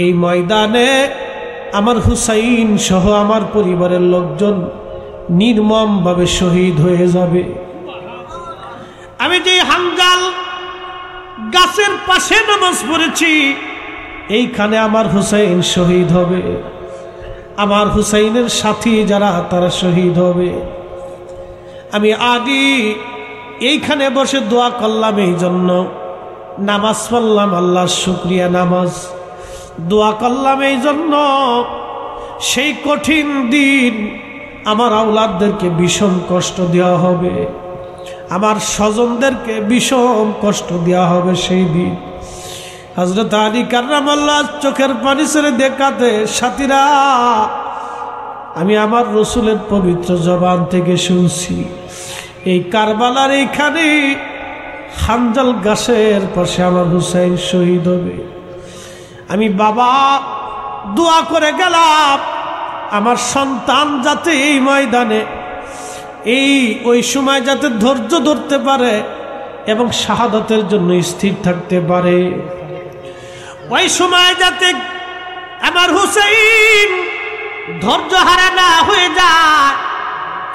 এই ময়দানে আমার হুসাইন সহ আমার পরিবারের লোকজন নির্মমভাবে শহীদ হয়ে যাবে। আমি যে হামজাল গাছের পাশে নামাজ পড়েছি, এইখানে আমার হুসাইন শহীদ হবে, আমার হুসাইনের সাথী যারা তারা শহীদ হবে। আমি আদি এইখানে বসে দোয়া করলাম, এই জন্য নামাজ পড়লাম আল্লাহর শুকরিয়া নামাজ, দোয়া করলাম এই জন্য সেই কঠিন দিন আমার আওলাদদেরকে বিষম কষ্ট দেওয়া হবে, আমার স্বজনদেরকে বিষম কষ্ট দেওয়া হবে সেই দিন। হযরত আলী কাররামাল্লাহ চোখের পানি ছেড়ে দেখাতে, সাথীরা আমি আমার রসুলের পবিত্র জবান থেকে শুনছি এই কারবালার এইখানে হামজাল গাছের পাশে আমার হুসাইন শহীদ হবে। আমি বাবা দোয়া করে গেলাম আমার সন্তান যাতে এই ময়দানে ওই সময় যাতে ধৈর্য ধরতে পারে এবং শাহাদাতের জন্য স্থির থাকতে পারে, ওই সময় যাতে আমার হুসাইন ধৈর্য হারা না হয়ে যায়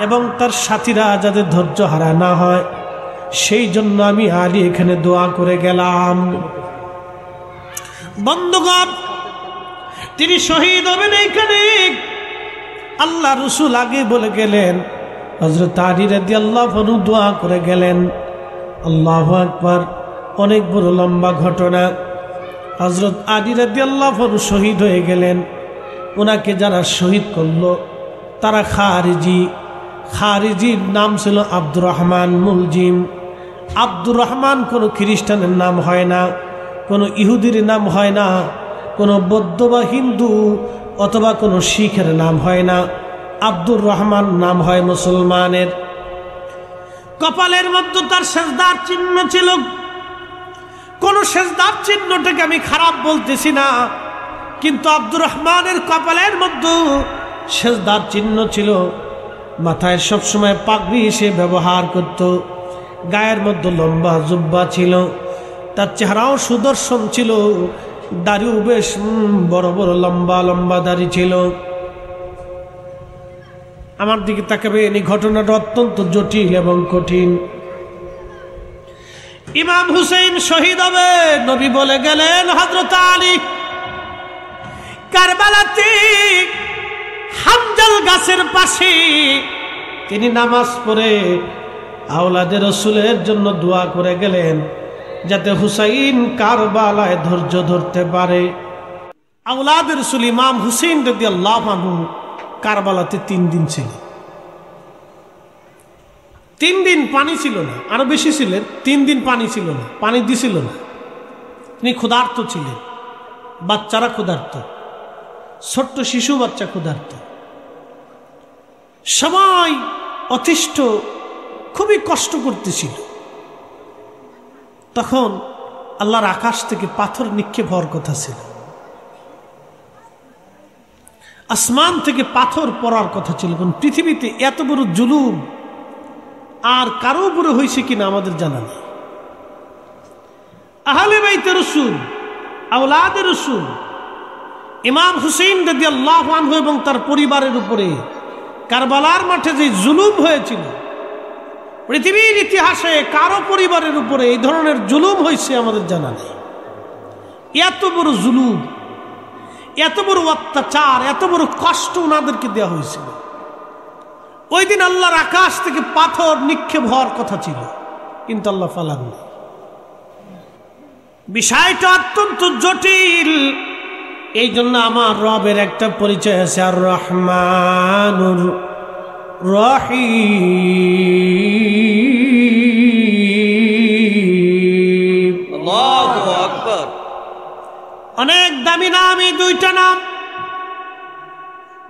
এবং তার সাথীরা যাতে ধৈর্য হারা না হয়, সেই জন্য আমি আলী এখানে দোয়া করে গেলাম। বন্ধুগণ, তিনি শহীদ হবেন এইখানে। আল্লাহ রসুল আগে বলে গেলেন, হযরত আলী রাদিয়াল্লাহু আনহু দোয়া করে গেলেন। আল্লাহু আকবার। অনেক বড় লম্বা ঘটনা। হযরত আলী রাদিয়াল্লাহু আনহু শহীদ হয়ে গেলেন। ওনাকে যারা শহীদ করলো তারা খারিজির নাম ছিল আব্দুর রহমান মুলজিম। আব্দুর রহমান কোনো খ্রিস্টানের নাম হয় না, কোনো ইহুদির নাম হয় না, কোনো বৌদ্ধ বা হিন্দু অথবা কোনো শিখের নাম হয় না। আব্দুর রহমান নাম হয় মুসলমানের। কপালের মধ্যে তার সেজদার চিহ্ন ছিল। কোন সেজদার চিহ্নটাকে আমি খারাপ বলতেছি না, কিন্তু আব্দুর রহমানের কপালের মধ্যে সেজদার চিহ্ন ছিল। মাথায় সবসময় পাগড়ি সে ব্যবহার করত, গায়ের মধ্যে লম্বা জুব্বা ছিল, তার চেহারাও সুদর্শন ছিল, দাড়িও বেশ বড় বড় লম্বা লম্বা দাড়ি ছিল। আমার দিকে তাকাবে, এই ঘটনাটা অত্যন্ত জটিল এবং কঠিন। ইমাম হুসাইন শহীদ হবে, নবী বলে গেলেন হযরত আলী কারবালাতে হামজাল গাছের পাশে তিনি নামাজ পড়ে আওলাদে রাসূলের জন্য দোয়া করে গেলেন যাতে হুসাইন কারবালায় ধৈর্য ধরতে পারে। আওলাদে রাসূল ইমাম হুসাইন রাদিয়াল্লাহু আনহু কারবালাতে 3 দিন ছিলেন। 3 দিন পানি ছিল না, আরো বেশি ছিলেন। 3 দিন পানি ছিল না, পানি দিছিল না। তিনি ক্ষুধার্ত ছিলেন, বাচ্চারা ক্ষুধার্ত, ছোট্ট শিশু বাচ্চা ক্ষুধার্ত, সবাই অতিষ্ঠ, খুবই কষ্ট করতেছিল। তখন আল্লাহর আকাশ থেকে পাথর নিক্ষেপ হওয়ার কথা ছিল, আসমান থেকে পাথর পড়ার কথা ছিল। কারণ পৃথিবীতে এত বড় জুলুম আর কারো উপরে হয়েছে কিনা আমাদের জানা নেই। আহলে বাইতে রাসূল, আওলাদে রাসূল ইমাম হুসাইন রাদিয়াল্লাহু আনহু এবং তার পরিবারের উপরে কারবালার মাঠে যে জুলুম হয়েছিল, পৃথিবীর ইতিহাসে কারো পরিবারের উপরে এই ধরনের জুলুম হয়েছে আমাদের জানা নেই। এত বড় জুলুম, এত বড় অত্যাচার, এত বড় কষ্ট ওনাদেরকে দেওয়া হয়েছিল। ওই দিন আল্লাহর আকাশ থেকে পাথর নিক্ষেপ হওয়ার কথা ছিল, কিন্তু আল্লাহ ফালাননি। বিষয়টা অত্যন্ত জটিল। এই জন্য আমার রবের একটা পরিচয় আছে, আর রহমানুর রহিম। আল্লাহু আকবার। অনেক দামি নাম, এই 2টা নাম।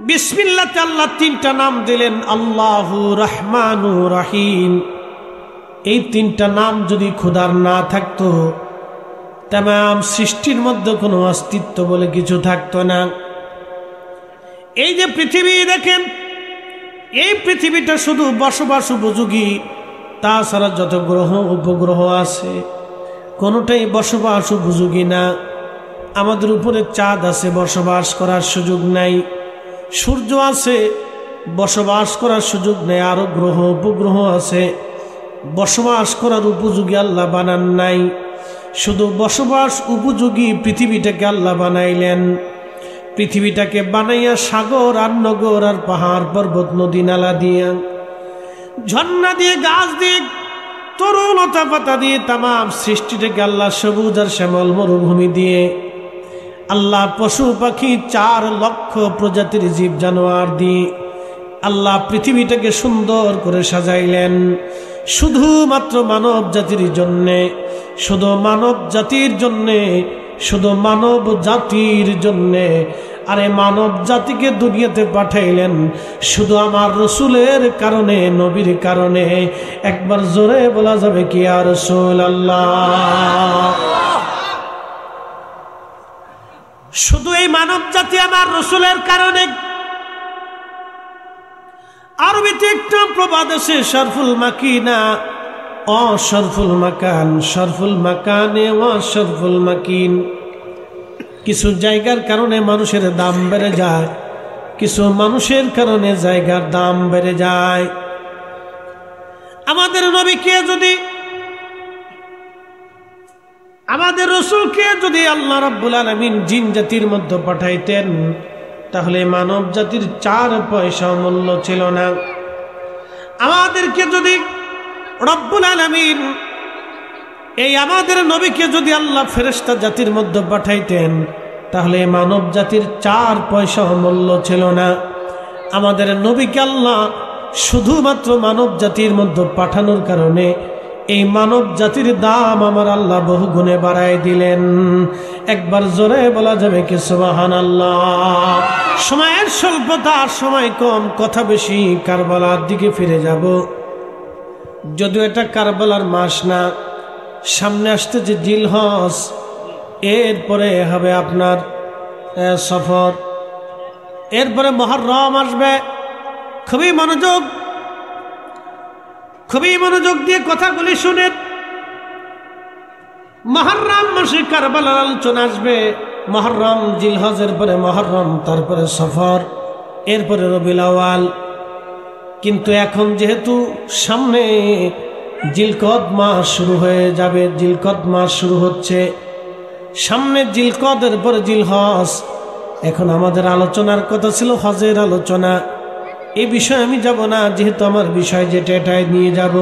বিসমিল্লাতে আল্লাহ 3টা নাম দিলেন, আল্লাহু রহমানু রহিম। এই 3টা নাম যদি খোদার না থাকতো, তামাম সৃষ্টির মধ্যে কোনো অস্তিত্ব বলে কিছু থাকতো না। এই যে পৃথিবী দেখেন, এই পৃথিবীটা শুধু বসবাস উপযোগী, তাছাড়া যত গ্রহ উপগ্রহ আছে কোনোটাই বসবাস উপযোগী না। আমাদের উপরে চাঁদ আছে, বসবাস করার সুযোগ নাই। সূর্য আছে, বসবাস করার সুযোগ নেই। আরো গ্রহ উপগ্রহ আছে, বসবাস করার উপযোগী আল্লাহ বানান নাই। শুধু বসবাস উপযোগী পৃথিবীটাকে আল্লাহ বানাইলেন। পৃথিবীটাকে বানাইয়া সাগর আর নগর আর পাহাড় পর্বত নদী নালা দিয়ে, ঝর্ণা দিয়ে, গাছ দিয়ে, তরুলতা পাতা দিয়ে তামাম সৃষ্টিটাকে আল্লাহ সবুজ আর শ্যামল মরুভূমি দিয়ে, আল্লাহ পশু পাখি 4 লক্ষ প্রজাতির জীব জানোয়ার দিয়ে আল্লাহ পৃথিবীটাকে সুন্দর করে সাজাইলেন শুধুমাত্র মানব জাতির জন্যে, শুধু মানব জাতির জন্যে, শুধু মানব জাতির জন্যে। আরে মানব জাতিকে দুনিয়াতে পাঠাইলেন শুধু আমার রসুলের কারণে, নবীর কারণে। একবার জোরে বলা যাবে কি ইয়া রাসূলুল্লাহ? শুধু এই মানব জাতি আমার রসুলের কারণে। আরবিতে একটা প্রবাদ আছে, শরফুল মাকিনা অশরফুল মাকান, শরফুল মাকানে অশরফুল মাকিন। কিছু জায়গার কারণে মানুষের দাম বেড়ে যায়, কিছু মানুষের কারণে জায়গার দাম বেড়ে যায়। আমাদের নবীকে যদি, আমাদের রসুলকে যদি আল্লাহ রাব্বুল আলামিন জিন জাতির মধ্যে পাঠাইতেন, তাহলে মানব জাতির 4 পয়সা মূল্য ছিল না। আমাদেরকে যদি রব্বুল আলামিন, এই আমাদের নবীকে যদি আল্লাহ ফেরেশতা জাতির মধ্যে পাঠাইতেন, তাহলে মানব জাতির 4 পয়সা মূল্য ছিল না। আমাদের নবীকে আল্লাহ শুধুমাত্র মানব জাতির মধ্যে পাঠানোর কারণে এই মানব জাতির দাম আমার আল্লাহ বহু গুণে বাড়াই দিলেন। একবার জোরে বলা যাবে কি সুবহানাল্লাহ? সময়ের স্বল্পতা, সময় কম, কথা বেশি, কারবালার দিকে ফিরে যাব। যদিও এটা কারবালার মাস না, সামনে আসতে যে জিলহজ, এরপরে হবে আপনার সফর, এরপরে মুহররম আসবে। খুবই মনোযোগ দিয়ে কথাগুলি শুনেন। মুহররম মাসে কারবালার আলোচনা আসবে। মুহররম, জিলহজের পরে মুহররম, তারপরে সফর, এরপরে রবিউল আউয়াল। কিন্তু এখন যেহেতু সামনে জিলকদ মাস শুরু হয়ে যাবে, জিলকদ মাস শুরু হচ্ছে, সামনে জিলকদের পরে জিলহজ। এখন আমাদের আলোচনার কথা ছিল হজের আলোচনা। এই বিষয়ে আমি যাব না, যেহেতু আমার বিষয় যেটা এটাই নিয়ে যাব।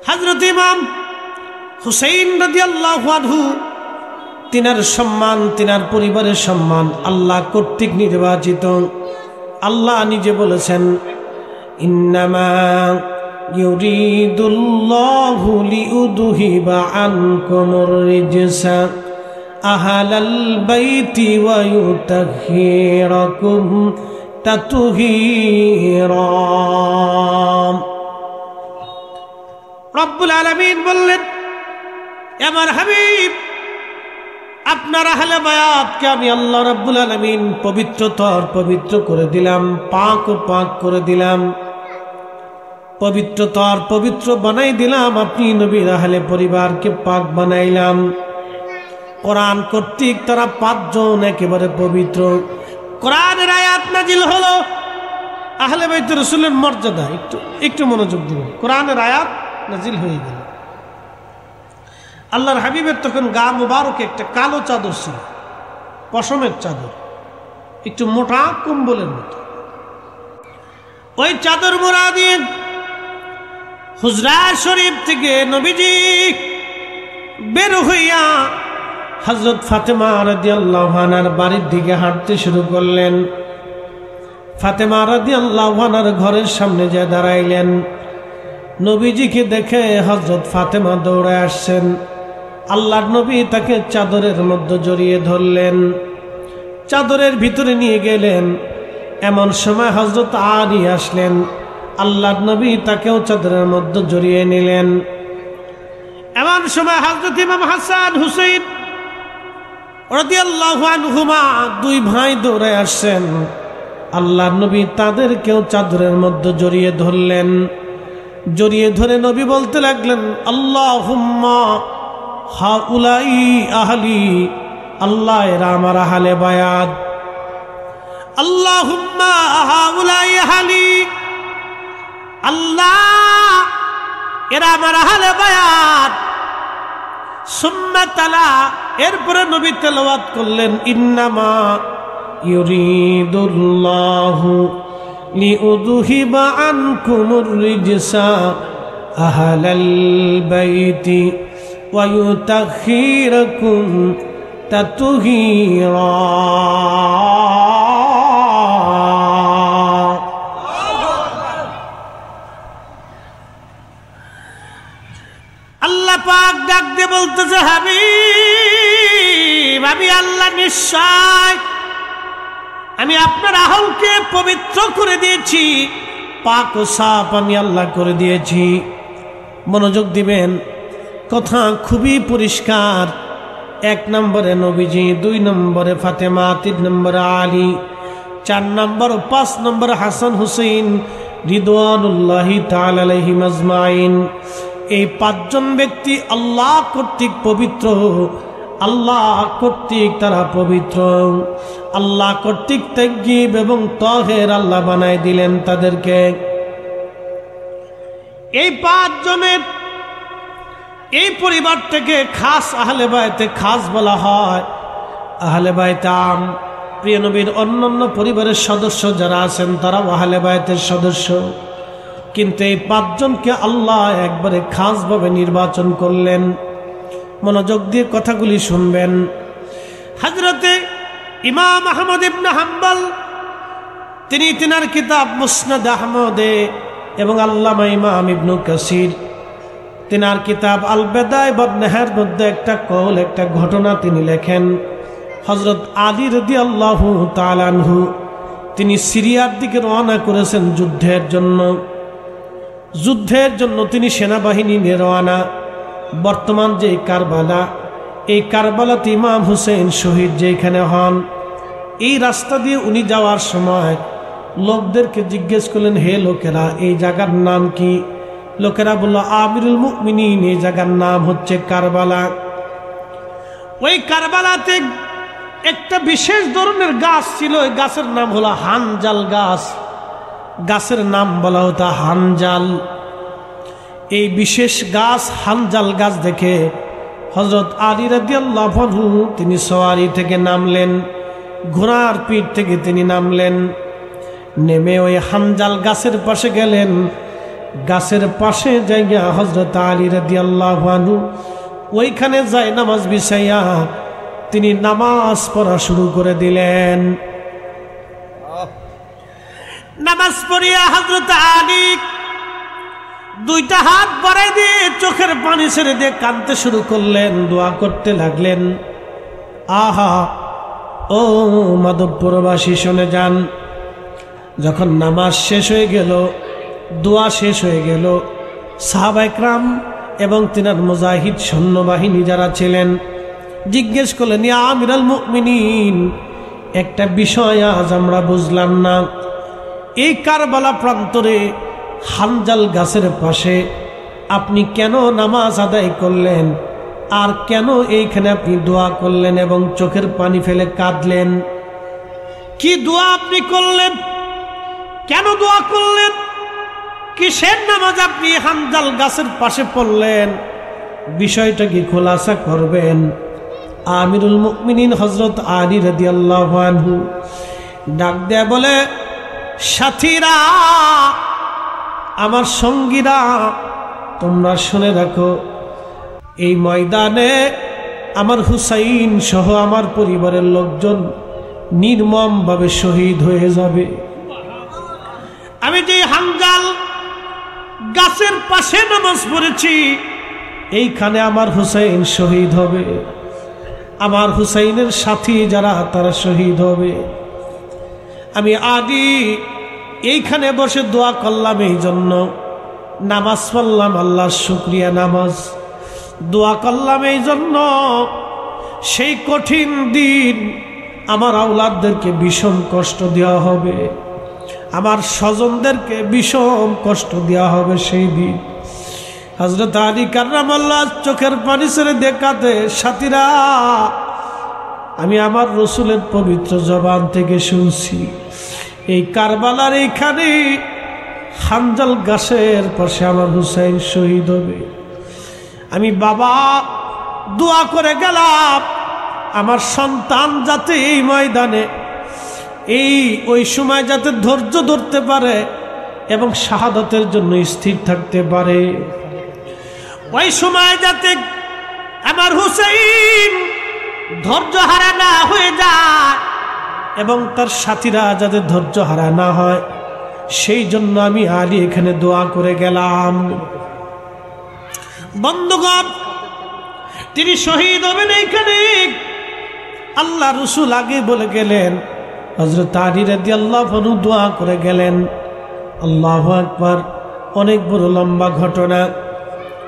হযরত ইমাম হুসাইন রাদিয়াল্লাহু আনহু, তিনার সম্মান, তিনার পরিবারের সম্মান আল্লাহ কর্তৃক নির্বাচিত। আল্লাহ নিজে বলেছেন, ইন্নামা ইউরিদুল্লাহু লিউযহিবা আনকুমুর রিজসা আহলাল বাইতি ওয়া ইউতাহহিরাকুম তাতহীরা। রব্বুল আলামিন বললেন, আমার হাবিব, আপনার আহলে বায়াতকে আমি আল্লাহ রাব্বুল আলামিন পবিত্রতর পবিত্র করে দিলাম, পাক ও পাক করে দিলাম, পবিত্রতর পবিত্র বানাই দিলাম। আপনি নবীর আহলে পরিবারকে পাক বানাইলাম। কোরআন কর্তৃক তারা 5 জন একেবারে পবিত্র। কোরআনের আয়াত নাজিল হলো, আহলে বাইত রাসূলের মর্যাদা, একটু মনোযোগ দিবেন। কোরআনের আয়াত নাজিল হয়ে গেল। আল্লাহর হাবিবের তখন গা মুবারকে একটা কালো চাদর ছিল, পশমের চাদর, একটু মোটা কম্বলের মতো। ওই চাদর মোড়া দিয়ে হুজরা শরীফ থেকে নবীজি বের হইয়া হযরত ফাতেমা রাদিয়াল্লাহু আনহার বাড়ির দিকে হাঁটতে শুরু করলেন। ফাতেমা রাদিয়াল্লাহু আনহার ঘরের সামনে যে দাঁড়াইলেন, নবীজিকে দেখে হযরত ফাতেমা দৌড়ে আসছেন। আল্লাহর নবী তাকে চাদরের মধ্যে জড়িয়ে ধরলেন, চাদরের ভিতরে নিয়ে গেলেন। এমন সময় হযরত আলী আসলেন, আল্লাহর নবী তাকেও চাদরের মধ্যে জড়িয়ে নিলেন। এমন সময় হযরত ইমাম হাসান হুসাইন রাদিয়াল্লাহু আনহুমা 2 ভাই দৌড়ে আসছেন। আল্লাহর নবী তাদেরকেও চাদরের মধ্যে জড়িয়ে ধরলেন। জড়িয়ে ধরে নবী বলতে লাগলেন, আল্লাহুম্মা হাউলাই আহলি, আল্লাহ এরা আমার আহলে বায়াত। আল্লাহুম্মা হাউলাই আহলি, আল্লাহ এরা আমার আহলে বায়াত। সুম্মা তালা, এরপরে নবী তেলাওয়াত করলেন ইন্নামা ইউরিদুল্লাহু লিউযহিবা আনকুমুর রিজসা আহলাল বাইতি ওয়া ইউতাখিরাকুম তাতহীরা। আল্লাহ পাক ডাক দিয়ে বলতেছে, হাবিব, আমি আল্লাহ নিশ্চয় আমি আপনার আহলকে পবিত্র করে দিয়েছি, পাক ও সাফ আমি আল্লাহ করে দিয়েছি। মনোযোগ দিবেন, কথা খুবই পরিষ্কার। 1 নম্বরে নবীজি, 2 নম্বরে ফাতেমা, 3 নম্বরে আলী, 4 নম্বর 5 নম্বর হাসান হুসেইন রিদওয়ানুল্লাহি তাআলা আলাইহিম আজমাইন। এই 5 জন ব্যক্তি আল্লাহ কর্তৃক পবিত্র, আল্লাহ কর্তৃক তারা পবিত্র, আল্লাহ কর্তৃক তাইয়্যিব এবং তাহের আল্লাহ বানায় দিলেন তাদেরকে। এই 5 জনের এই পরিবার থেকে খাস আহলে বায়তে খাস বলা হয়। আহলে বায়তে আম, প্রিয় নবীর অন্যান্য পরিবারের সদস্য যারা আছেন তারা আহলে বায়তের সদস্য, কিন্তু এই 5 জনকে আল্লাহ একবারে খাসভাবে নির্বাচন করলেন। মনোযোগ দিয়ে কথাগুলি শুনবেন। হযরতে ইমাম আহমদ ইবনে হাম্বল তিনি তিনার কিতাব মুসনাদ আহমদে এবং আল্লামা ইমাম ইবনে কাসির তিনার কিতাব আল বেদায় ওয়ান নেহার মধ্যে একটা কওল, একটা ঘটনা তিনি লেখেন। হযরত আলী রাদিয়াল্লাহু তাআলা আনহু তিনি সিরিয়ার দিকে রওনা করেছেন যুদ্ধের জন্য। যুদ্ধের জন্য তিনি সেনাবাহিনী নিয়ে রওনা। বর্তমান যে কারবালা, এই কারবালাতে ইমাম হুসেন শহীদ যেখানে হন, এই রাস্তা দিয়ে উনি যাওয়ার সময় লোকদেরকে জিজ্ঞেস করলেন, হে লোকেরা, এই জায়গার নাম কি? লোকেরা বলল, আমিরুল মুমিনিন, এই জায়গার নাম হচ্ছে কারবালা। ওই কারবালাতে একটা বিশেষ ধরনের গাছ ছিল, ওই গাছের নাম হলো হানজাল গাছ। গাছের নাম বলা হতো হানজাল। এই বিশেষ গাছ হানজাল গাছ দেখে হযরত আলী রাদিয়াল্লাহু আনহু তিনি সওয়ারি থেকে নামলেন, ঘোড়ার পিঠ থেকে তিনি নামলেন, নেমে ওই হানজাল গাছের পাশে গেলেন। গাছের পাশে জায়গা হযরত আলী রাদিয়াল্লাহু আনহু ওইখানে যায় নামাজ বিছাইয়া তিনি নামাজ পড়া শুরু করে দিলেন। নামাজ পড়িয়া হযরত আলী 2টা হাত বাড়াই দিয়ে চোখের পানি ছেড়ে দিয়ে কাঁদতে শুরু করলেন, দোয়া করতে লাগলেন। আহা, ও মাধবপুরবাসী শুনে যান, যখন নামাজ শেষ হয়ে গেল, দোয়া শেষ হয়ে গেল, সাহাবায়ে কেরাম এবং তিনার মুজাহিদ সৈন্যবাহিনী যারা ছিলেন জিজ্ঞেস করলেন, ইয়া আমিরুল মুমিনিন, একটা বিষয় আজ আমরা বুঝলাম না, এই কারবালা প্রান্তরে হানজাল গাছের পাশে আপনি কেন নামাজ আদায় করলেন, আর কেন এইখানে আপনি দোয়া করলেন এবং চোখের পানি ফেলে কাঁদলেন? কি দোয়া আপনি করলেন? কেন দোয়া করলেন? কিসের নামাজ আপনি হানজাল গাছের পাশে পড়লেন? বিষয়টা কি খোলাসা করবেন? আমিরুল মুমিনিন হযরত আলী রাদিয়াল্লাহু আনহু ডাক দেয়া বলে, সাথীরা, আমার সঙ্গীরা, তোমরা শুনে রাখো, এই ময়দানে আমার হুসাইন সহ আমার পরিবারের লোকজন নির্মমভাবে শহীদ হয়ে যাবে। আমি যে হানজাল গাছের পাশে নামাজ পড়েছি, এইখানে আমার হুসাইন শহীদ হবে, আমার হুসাইনের সাথী যারা তারা শহীদ হবে। আমি আদি এইখানে বসে দোয়া করলাম, এই জন্য নামাজ পড়লাম আল্লাহর শুকরিয়া নামাজ, দোয়া করলাম এই জন্য সেই কঠিন দিন আমার আওলাদদেরকে বিষম কষ্ট দেওয়া হবে, আমার স্বজনদেরকে বিষম কষ্ট দেওয়া হবে সেই দিন। হযরত আলী কাররামাল্লাহ চোখের পানি ছেড়ে দেখাতে, সাথীরা আমি আমার রসুলের পবিত্র জবান থেকে শুনছি, এই কারবালার এইখানে হানজাল গাছের পাশে আমার হুসাইন শহীদ হবে। আমি বাবা দোয়া করে গেলাম আমার সন্তান যাতে এই ময়দানে ওই সময় যাতে ধৈর্য ধরতে পারে এবং শাহাদাতের জন্য স্থির থাকতে পারে, ওই সময় যাতে আমার হুসাইন ধৈর্য হারা না হয়ে যায় এবং তার সাথীরা যাতে ধৈর্য হারা না হয়, সেই জন্য আমি আলী এখানে দোয়া করে গেলাম। বন্ধুগণ, তিনি শহীদ হবেন এইখানে। আল্লাহ রসুল আগে বলে গেলেন, হযরত আলী রাদিয়াল্লাহু আনহু দোয়া করে গেলেন। আল্লাহু আকবার। অনেক বড় লম্বা ঘটনা।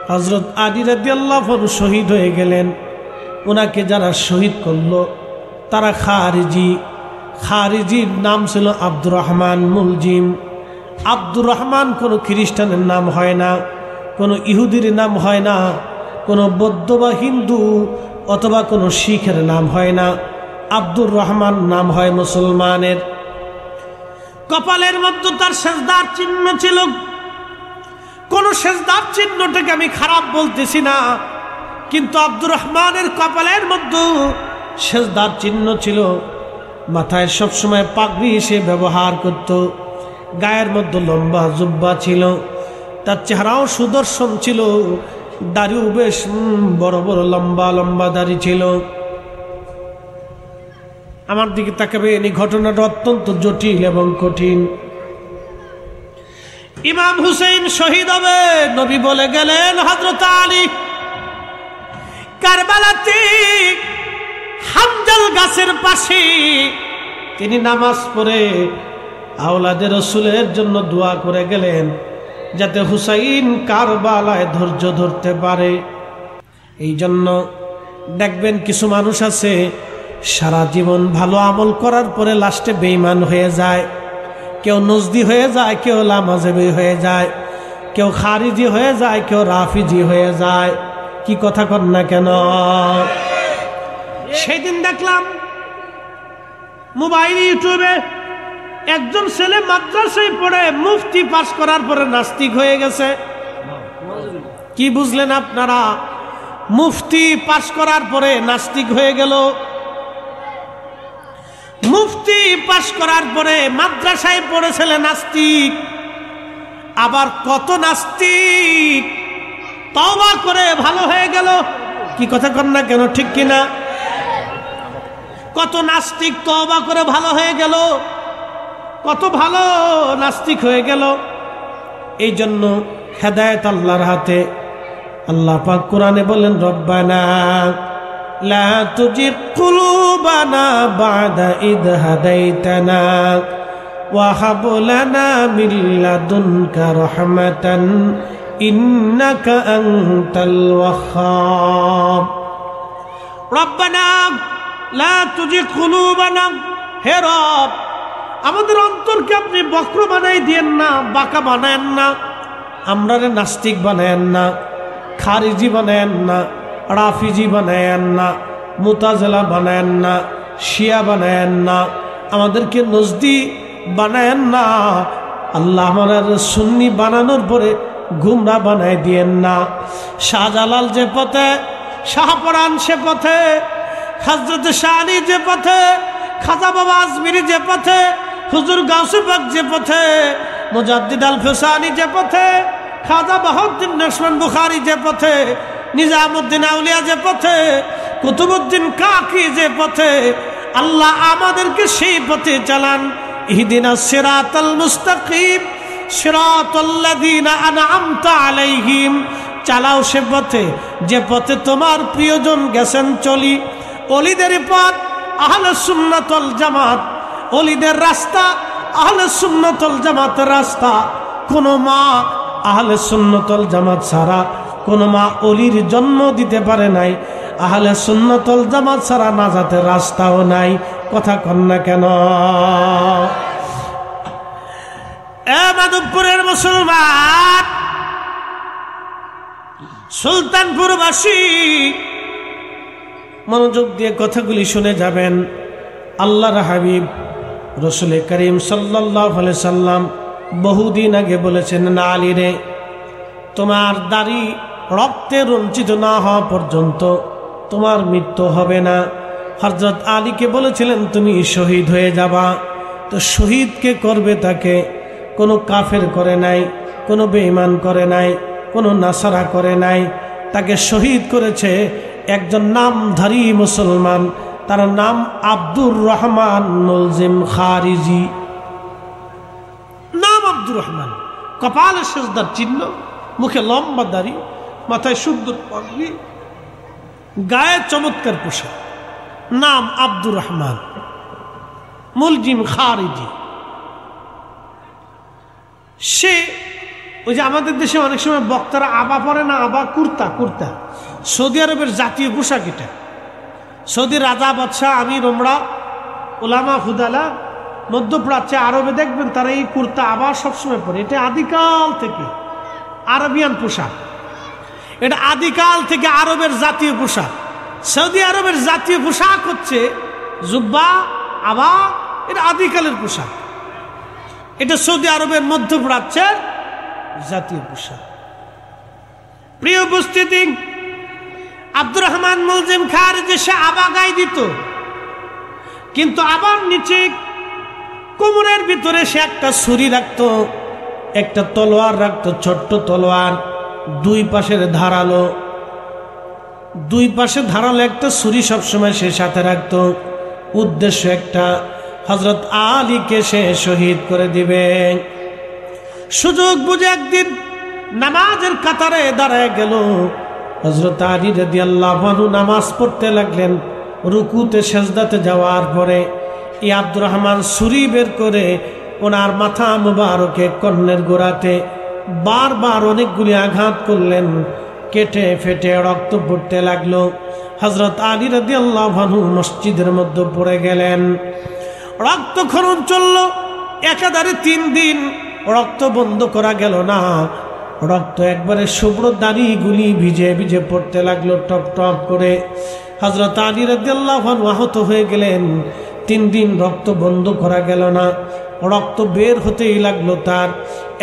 হযরত আলী রাদিয়াল্লাহু আনহু শহীদ হয়ে গেলেন। ওনাকে যারা শহীদ করলো তারা খারিজির নাম ছিল আব্দুর রহমান মুলজিম। আব্দুর রহমান কোনো খ্রিস্টানের নাম হয় না, কোনো ইহুদির নাম হয় না, কোনো বৌদ্ধ বা হিন্দু অথবা কোনো শিখের নাম হয় না। আব্দুর রহমান নাম হয় মুসলমানের। কপালের মধ্যে তার সেজদার চিহ্ন ছিল। কোন সেজদার চিহ্নটাকে আমি খারাপ বলতেছি না, কিন্তু আব্দুর রহমানের কপালের মধ্যে সেজদার চিহ্ন ছিল। মাথায় সবসময় পাগড়ি সে ব্যবহার করত, গায়ের মধ্যে লম্বা জুব্বা ছিল, তার চেহারাও সুদর্শন ছিল, দাড়িও বেশ বড় বড় লম্বা লম্বা দাড়ি ছিল। আমার দিকে তাকাবেন, এই ঘটনাটা অত্যন্ত জটিল এবং কঠিন। ইমাম হুসেইন শহীদ হবে, নবী বলে গেলেন হযরত আলী কারবালাতে হানজাল গাছের পাশে তিনি নামাজ পড়ে আওলাদে রসুলের জন্য দোয়া করে গেলেন যাতে হুসাইন কারবালায় ধৈর্য ধরতে পারে। এই জন্য দেখবেন কিছু মানুষ আছে সারা জীবন ভালো আমল করার পরে লাস্টে বেঈমান হয়ে যায়। কেউ নজদি হয়ে যায়, কেউ লামাজেবি হয়ে যায়, কেউ খারিজি হয়ে যায়, কেউ রাফিজি হয়ে যায়। কি কথা কর না কেন? সেদিন দেখলাম মোবাইল ইউটিউবে একজন ছেলে মাদ্রাসায় পড়ে মুফতি পাস করার পরে নাস্তিক হয়ে গেছে। কি বুঝলেন আপনারা? মুফতি পাস করার পরে নাস্তিক হয়ে গেল। মুফতি পাস করার পরে মাদ্রাসায় পড়েছিল নাস্তিক। আবার কত নাস্তিক তওবা করে ভালো হয়ে গেল। কি কথা কর না কেন? ঠিক কিনা? কত নাস্তিক তওবা করে ভালো হয়ে গেল, কত ভালো নাস্তিক হয়ে গেল। এই জন্য হেদায়েত আল্লাহর হাতে। আল্লাহ পাক কোরআনে বলেন, রব্বানা লা তুজিগ কুলুবানা বা'দা ইদ হাদাইতানা ওয়া হাব লানা মিন লাদুনকা রাহমাতান ইন্নাকা আনতাল ওয়াহ্হাব। রব্বানা লা তুজিগ কুলুবানা, হে রব আমাদের অন্তরকে আপনি বক্র বানাই দিয়েন না, বাঁকা বানায়েন না, আমরারে নাস্তিক বানায়েন না, খারিজি বানায়েন না, রাফিজি বানায়েন না, মুতাজিলা বানায়েন না, শিয়া বানায়েন না, আমাদেরকে নজদি বানায়েন না। আল্লাহ আমাদের সুন্নি বানানোর পরে গুমরা বানাই দিয়েন না। শাহজালাল যে পথে, শাহপরান সে পথে, হযরত শাহ আলী যে পথে, খাজা বাবা আজমিরি যে পথে, হুজুর গাউসে পাক যে পথে, মুজাদ্দিদ আল ফিসানি যে পথে, খাজা বাহাউদ্দিন নকশবন্দ বুখারী যে পথে, নিজামউদ্দিন আউলিয়া যে পথে, কুতুবউদ্দিন কাকি যে পথে, আল্লাহ আমাদেরকে সেই পথে চালান। ইহদিনাস সিরাতাল মুস্তাকিম সিরাতাল্লাযীনা আনআমতা আলাইহিম, চালাও সে পথে যে পথে তোমার প্রিয়জন গেছেন চলি। ওলিদের পথ আহলে সুন্নাত ওয়াল জামাত, ওলিদের রাস্তা আহলে সুন্নাত ওয়াল জামাতের রাস্তা। কোন মা আহলে সুন্নাত ওয়াল জামাত ছাড়া কোন মা ওলির জন্ম দিতে পারে নাই। আহলে সুন্নাত ওয়াল জামাত ছাড়া নাজাতের রাস্তাও নাই। কথা কন না কেন? মাধবপুরের মুসলমান, সুলতানপুরবাসী মনোযোগ দিয়ে কথাগুলি শুনে যাবেন। আল্লাহর হাবিব রাসূল করিম সাল্লাল্লাহু আলাইহি সাল্লাম বহুদিন আগে বলেছেন, না আলী রে, তোমার দাড়ি রক্তে রঞ্জিত না হওয়া পর্যন্ত তোমার মৃত্যু হবে না। হযরত আলীকে বলেছিলেন তুমি শহীদ হয়ে যাবা। তো শহীদকে করবে তাকে কোনো কাফের করে নাই, কোনো বেঈমান করে নাই, কোনো নাসারা করে নাই। তাকে শহীদ করেছে একজন নামধারী মুসলমান, তার নাম আব্দুর রহমান মুলজিম খারিজি। নাম আব্দুর রহমান, কপালে সেজদার চিহ্ন, মুখে লম্বা দাড়ি, মাথায় সুন্দর পাগড়ি, গায়ে চমৎকার পোশাক, নাম আব্দুর রহমান মুলজিম খারিজি। সে ওই যে আমাদের দেশে অনেক সময় বক্তারা আবা পরে না, আবা কুর্তা, কুর্তা সৌদি আরবের জাতীয় পোশাক এটা। সৌদি রাজা বাদশাহ আমির ওমরা ওলামা হুদালা মধ্যপ্রাচ্যে আরবে দেখবেন তারা এই কুর্তা আবার সবসময় পরে। এটা আদিকাল থেকে আরবিয়ান পোশাক, এটা আদিকাল থেকে আরবের জাতীয় পোশাক। সৌদি আরবের জাতীয় পোশাক হচ্ছে জুব্বা, আবা, এটা আদিকালের পোশাক। এটা সৌদি আরবের মধ্যপ্রাচ্যের জাতীয় পোশাক। প্রিয় উপস্থিতি, আব্দুর রহমান মুলজিম খারিজি সে আবা গায়ে দিত, কিন্তু আবার নিচে কোমরের ভিতরে সে একটা ছুরি রাখতো, একটা তলোয়ার রাখতো, ছোট্ট তলোয়ার, দুই পাশের ধারালো, দুই পাশে ধারালো একটা ছুরি সবসময় সে সাথে রাখতো। উদ্দেশ্য একটা, হযরত আলীকে সে শহীদ করে দিবে। সুযোগ বুঝে একদিন নামাজের কাতারে দাঁড়ায় গেল। হযরত আলী রাদিয়াল্লাহু আনহু নামাজ পড়তে লাগলেন। রুকুতে সেজদাতে যাওয়ার পরে এই আব্দুর রহমান ছুরি বের করে ওনার মাথা মুবারকে কর্ণের গোড়াতে বারবার অনেকগুলি আঘাত করলেন। কেটে ফেটে রক্ত পড়তে লাগলো। হযরত আলী রাদিয়াল্লাহু আনহু মসজিদের মধ্যে পড়ে গেলেন। রক্তক্ষরণ চলল একাধারে 3 দিন, রক্ত বন্ধ করা গেল না। রক্ত একবারে শুভ্র দাড়িগুলি ভিজে ভিজে পড়তে লাগলো টপ টপ করে। হযরত আলী রাদিয়াল্লাহু আনহু আহত হয়ে গেলেন। 3 দিন রক্ত বন্ধ করা গেল না, রক্ত বের হতেই লাগলো তার।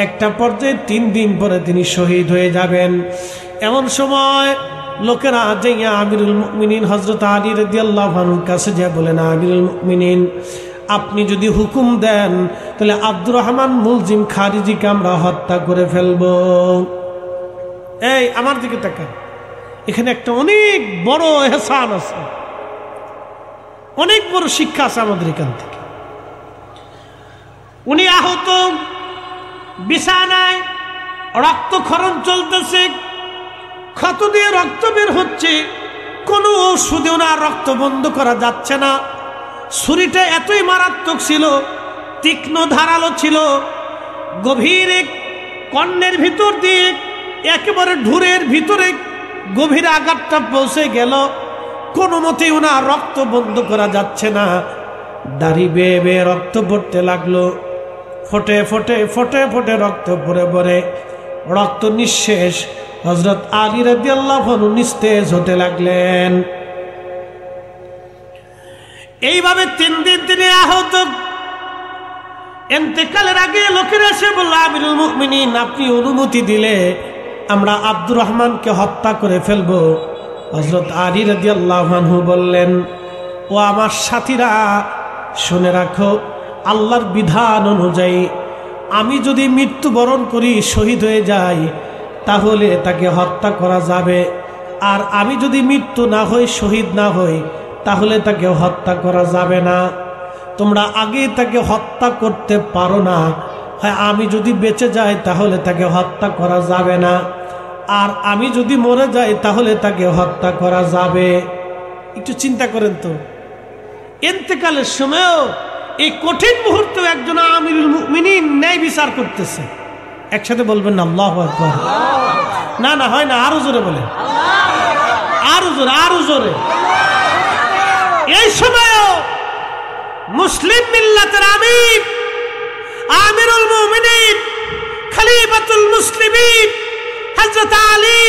একটা পর্যায়ে 3 দিন পরে তিনি শহীদ হয়ে যাবেন। এমন সময় লোকেরা যাইয়া আমিরুল মুমিনিন হযরত আলী রাদিয়াল্লাহু আনহুর কাছে যা বলেন, আমিরুল মুমিনিন, আপনি যদি হুকুম দেন তাহলে আব্দুর রহমান মুলজিম খারিজিকে আমরা হত্যা করে ফেলব। এই আমার দিকে তাকান, এখানে একটা অনেক বড় এহসান আছে, অনেক বড় শিক্ষা আছে আমাদের এখান থেকে। উনি আহত, বিছানায়, রক্তক্ষরণ চলতেছে, ক্ষত দিয়ে রক্ত বের হচ্ছে, কোনো ওষুধে ওনার রক্ত বন্ধ করা যাচ্ছে না। ছুরিটা এতই মারাত্মক ছিল, তীক্ষ্ণ ধারালো ছিল, গভীর কর্ণের ভিতর দিয়ে একেবারে ঢুরের ভিতরে গভীর আঘাতটা পৌঁছে গেল। কোনো মতে ওনার রক্ত বন্ধ করা যাচ্ছে না। দাড়ি বেয়ে বেয়ে রক্ত পড়তে লাগলো, ফোটে ফোটে ফোটে ফোটে রক্ত পড়ে পড়ে রক্ত নিঃশেষ। হযরত আলী রাদিয়াল্লাহু আনহু নিস্তেজ হতে লাগলেন। এইভাবে 3 দিন তিনি আহত। ইন্তেকালের আগে লোকেরা এসে বলল, আমিরুল মুমিনিন, আপনি অনুমতি দিলে আমরা আব্দুর রহমানকে হত্যা করে ফেলব। হযরত আলী রাদিয়াল্লাহু আনহু বললেন, ও আমার সাথীরা, শুনে রাখো, আল্লাহর বিধান অনুযায়ী আমি যদি মৃত্যুবরণ করি, শহীদ হয়ে যাই, তাহলে তাকে হত্যা করা যাবে। আর আমি যদি মৃত্যু না হই, শহীদ না হই, তাহলে তাকে হত্যা করা যাবে না। তোমরা আগে তাকে হত্যা করতে পারো না। হ্যাঁ, আমি যদি বেঁচে যাই তাহলে তাকে হত্যা করা যাবে না, আর আমি যদি মরে যাই তাহলে তাকে হত্যা করা যাবে। একটু চিন্তা করেন তো, ইন্তেকালের সময়ও এই কঠিন মুহূর্তে একজন আমিরুল মুমিনিন ন্যায় বিচার করতেছে। একসাথে বলবেন না আল্লাহু আকবার? না না, হয় না, আরো জোরে বলেন, আরো জোরে, আরো জোরে। এই সময়ও মুসলিম মিল্লাতের আমির, আমিরুল মুমিনিন, খলিফাতুল মুসলিমিন হযরত আলী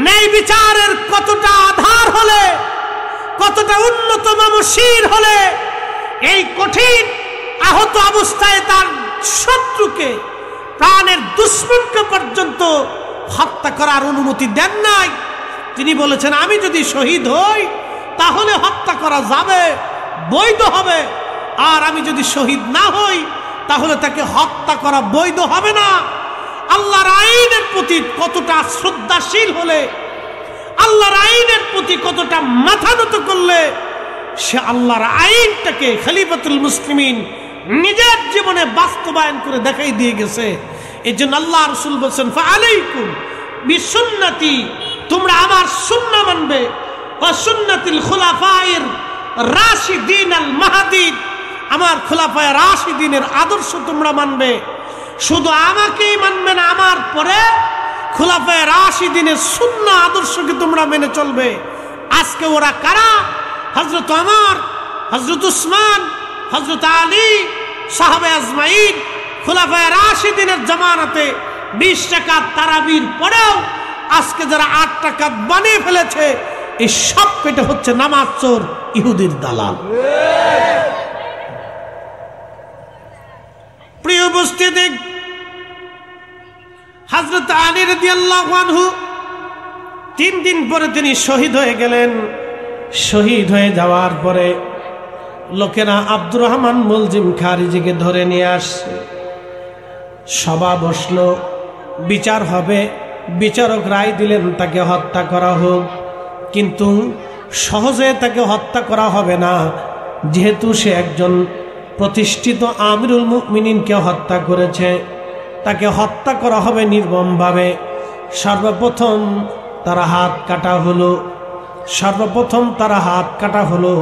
ন্যায় বিচারের কতটা আধার হলে কতটা উন্নত মানসির হলে এই কঠিন আহত অবস্থায় তার শত্রুকে, প্রাণের দুশমনকে পর্যন্ত হত্যা করার অনুমতি দেন নাই। তিনি বলেছেন, আমি যদি শহীদ হই তাহলে হত্যা করা যাবে, বৈধ হবে, আর আমি যদি শহীদ না হই তাহলে তাকে হত্যা করা বৈধ হবে না। আল্লাহর আইনের প্রতি কতটা শ্রদ্ধাশীল হলে, আল্লাহর আইনের প্রতি কতটা মাথা নত করলে সে আল্লাহর আইনটাকে খলিফাতুল মুসলিমিন নিজের জীবনে বাস্তবায়ন করে দেখাই দিয়ে গেছে। এই জন্য আল্লাহ রাসূল বলেছেন, ফাআলাইকুম বিসুন্নতি, তোমরা আমার সুন্নাহ মানবে, ওয়া সুন্নাতিল খুলাফায়ে রাশিদিন আল মাহদীন, আমার খুলাফায়ে রাশিদিনের আদর্শ তোমরা মানবে। শুধু আমাকেই মানবে না, আমার পরে খুলাফায়ে রাশিদিনের সুন্নাহ আদর্শকে তোমরা মেনে চলবে। আজকে ওরা কারা? হযরত ওমর, হযরত উসমান, হযরত আলী, সাহাবে আজমাইন, খুলাফায়ে রাশিদিনের জামানাতে 20 রাকাত তারাবির পরেও আজকে যারা 8 রাকাত বানিয়ে ফেলেছে, এই সব পেটে হচ্ছে নামাজ চোর, ইহুদির দালাল। প্রিয় উপস্থিতি, হযরত আলী রাদিয়াল্লাহু আনহু 3 দিন পরে তিনি শহীদ হয়ে গেলেন। শহীদ হয়ে যাওয়ার পরে লোকেরা আব্দুর রহমান মুলজিম খারিজিকে ধরে নিয়ে আসছে। সভা বসলো, বিচার হবে। বিচারক রায় দিলেন তাকে হত্যা করা হোক, কিন্তু সহজে তাকে হত্যা করা হবে না, যেহেতু সে একজন প্রতিষ্ঠিত আমিরুল মুমিনিনকে হত্যা করেছে, তাকে হত্যা করা হবে নির্মমভাবে। সর্বপ্রথম তারা হাত কাটা হলো, সর্বপ্রথম তারা হাত কাটা হলো।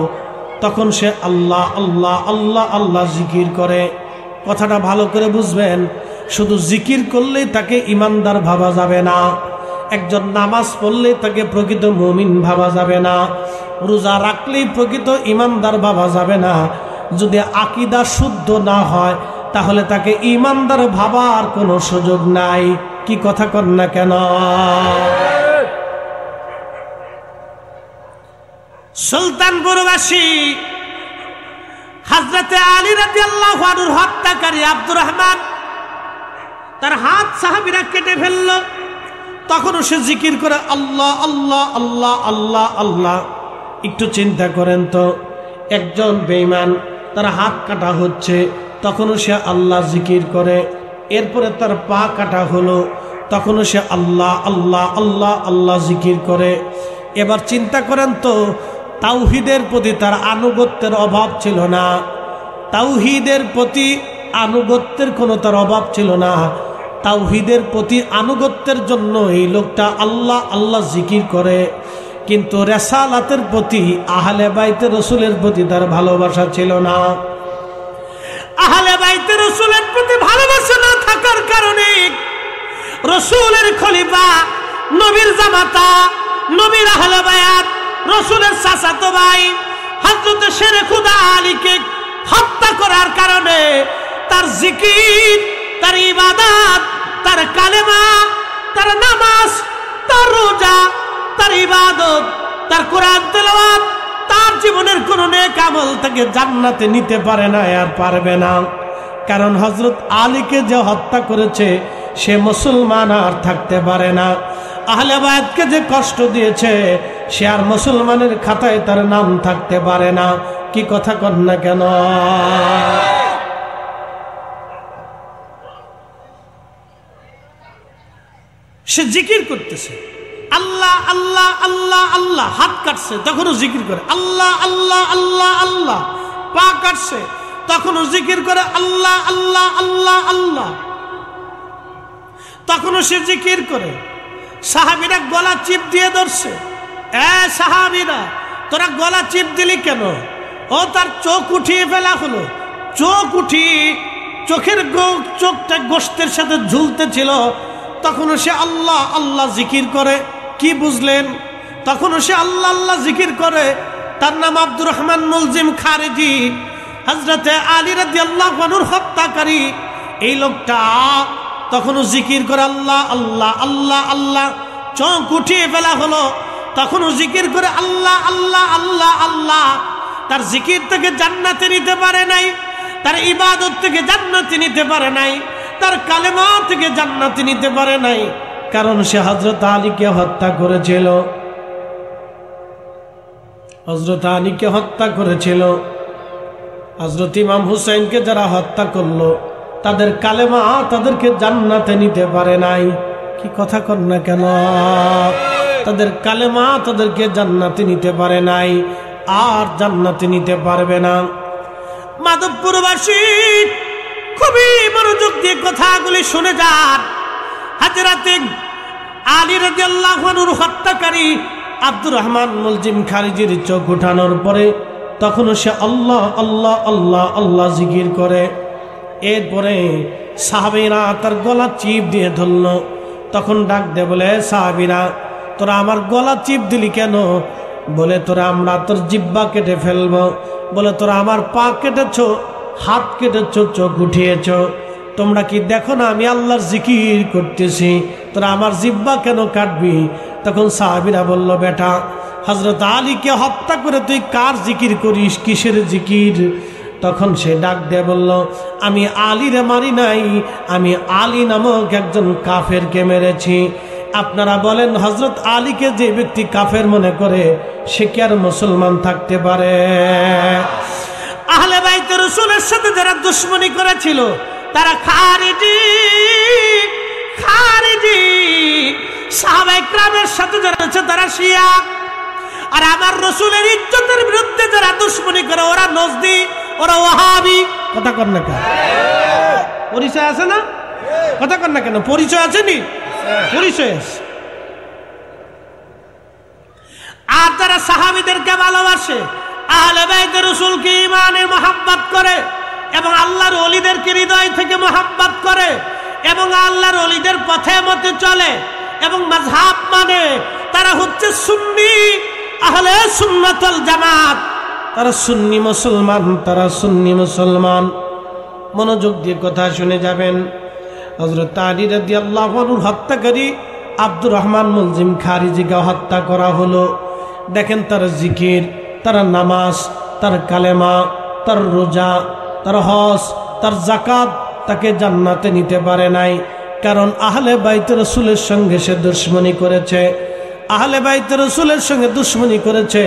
তখন সে আল্লাহ আল্লাহ আল্লাহ আল্লাহ জিকির করে। কথাটা ভালো করে বুঝবেন, শুধু জিকির করলেই তাকে ইমানদার ভাবা যাবে না, একজন নামাজ পড়লে তাকে প্রকৃত মুমিন ভাবা যাবে না, রোজা রাখলেই প্রকৃত ইমানদার ভাবা যাবে না। যদি আকীদা শুদ্ধ না হয় তাহলে তাকে ইমানদার ভাবার কোনো সুযোগ নাই। কি কথা কন না কেন? সুলতানপুরবাসী হযরতে আলী রাদিয়াল্লাহু আনহুর হত্যাকারী আব্দুর রহমান, তার হাত সাহাবীরা কেটে ফেলল। তখনও সে জিকির করে আল্লাহ আল্লাহ আল্লাহ আল্লাহ আল্লাহ। একটু চিন্তা করেন তো, একজন বেঈমান, তার হাত কাটা হচ্ছে, তখনও সে আল্লাহ জিকির করে। এরপরে তার পা কাটা হলো, তখনও সে আল্লাহ আল্লাহ আল্লাহ আল্লাহ জিকির করে। এবার চিন্তা করেন তো, তাওহীদের প্রতি তার আনুগত্যের অভাব ছিল না, তাওহীদের প্রতি আনুগত্যের কোনো তার অভাব ছিল না। তাওহীদের প্রতি আনুগত্যের জন্য এই লোকটা আল্লাহ আল্লাহ জিকির করে, কিন্তু রিসালাতের প্রতি, আহলে বাইতে রাসূলের প্রতি তার ভালোবাসা ছিল না। আহলে বাইতে রাসূলের প্রতি ভালোবাসা না থাকার কারণে রাসূলের খলিফা, নবীর জামাতা, নবীর আহলে বায়াত, রাসূলের চাচাতো ভাই হযরত শেরে খুদা আলীকে হত্যা করার কারণে তার জিকির, তার ইবাদত, তার কালেমা, তার নামাজ, তার রোজা, তার ইবাদত, তার কোরআন তেলাওয়াত, তার জীবনের কোন নেক আমল তাকে জান্নাতে নিতে পারে না, আর পারবে না। কারণ হযরত আলীকে যে হত্যা করেছে সে মুসলমান আর থাকতে পারে না। আহলে বায়াতকে যে কষ্ট দিয়েছে সে আর মুসলমানের খাতায় তার নাম থাকতে পারে না। কি কথা কন না কেন? সে জিকির করতেছে আল্লাহ আল্লাহ আল্লাহ আল্লাহ, হাত কাটছে তখনও জিকির করে আল্লাহ আল্লাহ আল্লাহ আল্লাহ, পা কাটছে তখনও জিকির করে আল্লাহ আল্লাহ আল্লাহ আল্লাহ, তখনও সে জিকির করে। সাহাবীরা গলা চিপ দিয়ে ধরছে, এ সাহাবীরা তোরা গলা চিপ দিলি কেন? ও তার চোখ উঠিয়ে ফেলা হলো। চোখ উঠিয়ে চোখের চোখটা গোশতের সাথে ঝুলতে ছিল, তখনও সে আল্লাহ আল্লাহ জিকির করে। কি বুঝলেন? তখনও সে আল্লাহ আল্লাহ জিকির করে। তার নাম আব্দুর রহমান মুলজিম খারিজি, হযরতে আলী রাদিয়াল্লাহু আনহুর হত্যাকারী। এই লোকটা তখনও জিকির করে আল্লাহ আল্লাহ আল্লাহ আল্লাহ। চোখ উঠিয়ে ফেলা হলো। তখনও জিকির করে আল্লাহ আল্লাহ আল্লাহ আল্লাহ। তার জিকির থেকে জান্নাতে নিতে পারে নাই, তার ইবাদত থেকে জান্নাতে নিতে পারে নাই, তার কালেমা থেকে জান্নাতে নিতে পারে নাই, কারণ সে হযরত আলীকে হত্যা করেছিল। হযরত আলীকে হত্যা করেছিল। হযরত ইমাম হুসাইনকে যারা হত্যা করলো তাদের কালেমা তাদেরকে জান্নাতে নিতে পারে নাই। কি কথা কর না কেন? তাদের কালেমা তাদেরকে জান্নাতে নিতে পারে নাই, আর জান্নাতে নিতে পারবে না। মাধবপুরবাসী খুবই মনোযোগ দিয়ে কথাগুলি শুনে যান। হযরত আলী রাদিয়াল্লাহু আনহুর হত্যাকারী আব্দুর রহমান মুলজিম খারিজির চোখ উঠানোর পরে তখনও সে আল্লাহ আল্লাহ আল্লাহ আল্লাহ জিকির করে। এরপরে সাহাবীরা তার গলা চিপ দিয়ে ধরল। তখন ডাক দে বলে, সাহাবীরা তোরা আমার গলা চিপ দিলি কেন? বলে, তোরা আমরা তোর জিহ্বা কেটে ফেলবো। বলে, তোরা আমার পা কেটেছ, হাত কেটেছ, চোখ উঠিয়েছ, তোমরা কি দেখো না আমি আল্লাহর জিকির করতেছি, তোরা আমার জিহ্বা কেন কাটবি? তখন সাহাবীরা বলল, বেটা হযরত আলীকে হত্যা করে তুই কার জিকির করিস, কিসের জিকির? তখন সে ডাক দিয়ে বলল, আমি আলীরে মারি নাই, আমি আলী নামক একজন কাফেরকে মেরেছি। আপনারা বলেন, হযরত আলীকে যে ব্যক্তি কাফের মনে করে সে কি আর মুসলমান থাকতে পারে? আহলে বাইত রাসূলের সাথে যারা দুশমনী করেছিল তারা খারিজি। খারিজি সাহাবায়ে কেরামের সাথে যারা আছে তারা শিয়া। আর আমার রাসূলের ইজ্জতের বিরুদ্ধে যারা দুশমনী করে ওরা নজদি, ওরা ওয়াহাবি। কথা কর না কেন? পরিচয় আছে না? কথা কর না কেন? পরিচয় আছে নি? পরিচয় আছে। আর যারা সাহাবীদেরকে ভালোবাসে, আহলে বাইত রাসূলকে ঈমানের মহব্বত করে এবং আল্লাহর ওলিদেরকে হৃদয় থেকে মহব্বত করে এবং আল্লাহর ওলিদের পথে মতে চলে এবং মাযহাব মানে, তারা হচ্ছে সুন্নি, আহলে সুন্নাত ওয়াল জামাত। তারা সুন্নি মুসলমান, তারা সুন্নি মুসলমান। মনোযোগ দিয়ে কথা শুনে যাবেন। হযরত আলী রাদিয়াল্লাহু আনহুর হত্যাকারী আব্দুর রহমান মুলজিম খারিজিকে হত্যা করা হলো। দেখেন তার জিকির, তার নামাজ, তার কালেমা, তার রোজা, তার হজ, তার যাকাত তাকে জান্নাতে নিতে পারে নাই, কারণ আহলে বাইত রাসূলের সঙ্গে সে দুশমনী করেছে। আহলে বাইত রাসূলের সঙ্গে দুশমনী করেছে।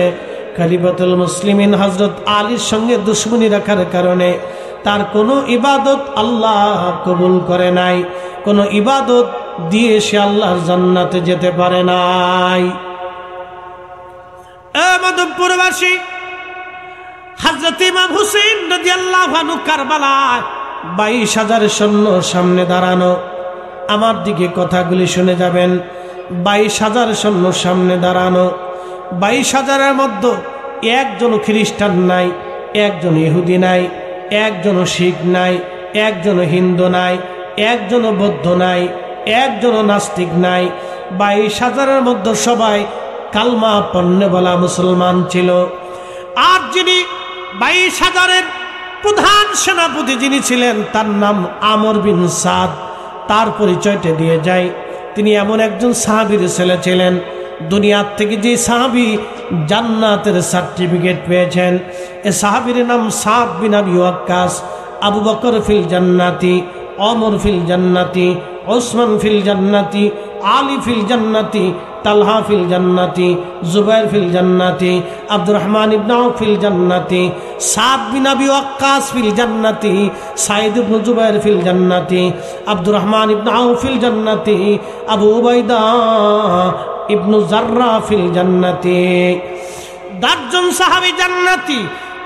খলিফাতুল মুসলিমিন হযরত আলীর সঙ্গে দুশমনী রাখার কারণে তার কোনো ইবাদত আল্লাহ কবুল করে নাই, কোনো ইবাদত দিয়ে সে আল্লাহর জান্নাতে যেতে পারে নাই। মাধবপুরবাসী, হযরত ইমাম হুসাইন রাদিয়াল্লাহু আনহু কারবালায় 22,000 সৈন্য সামনে দাঁড়ানো। আমার দিকে কথাগুলি শুনে যাবেন। 22,000 সৈন্য সামনে দাঁড়ানো। 22,000-এর মধ্যে একজন খ্রিস্টান নাই, একজন ইহুদি নাই, একজন শিখ নাই, একজন হিন্দু নাই, একজন বৌদ্ধ নাই, একজন নাস্তিক নাই। 22,000-এর মধ্যে সবাই কালমা পড়নে বলা মুসলমান ছিল। আর যিনি 22,000-এর প্রধান সেনাপতি যিনি ছিলেন তার নাম আমর বিন সাদ। তার পরিচয়টা দিয়ে যায়। তিনি এমন একজন সাহাবীর ছেলে ছিলেন, দুনিয়ার থেকে যে সাহাবী জান্নাতের সার্টিফিকেট পেয়েছেন, এ সাহাবীর নাম সাদ বিন আবি ওয়াক্কাস। আবু বকর ফিল জান্নাতি, ওমর ফিল জান্নাতি, ওসমান ফিল জান্নাতি, আলী ফিল জান্নাতি, তালহা ফিল জান্নাতি, জুবাইর ফিল জান্নাতি, আব্দুর রহমান ইবনে আউফ ফিল জান্নাতি, সাদ বিন আবি ওয়াক্কাস ফিল জান্নাতি, সাইদ ইবনে জুবাইর ফিল জান্নাতি, আব্দুর রহমান ইবনে আউফ ফিল জান্নাতি, আবু উবাইদা ইবনু জাররা ফিল জান্নাতি। 10 জন সাহাবী জান্নাতি।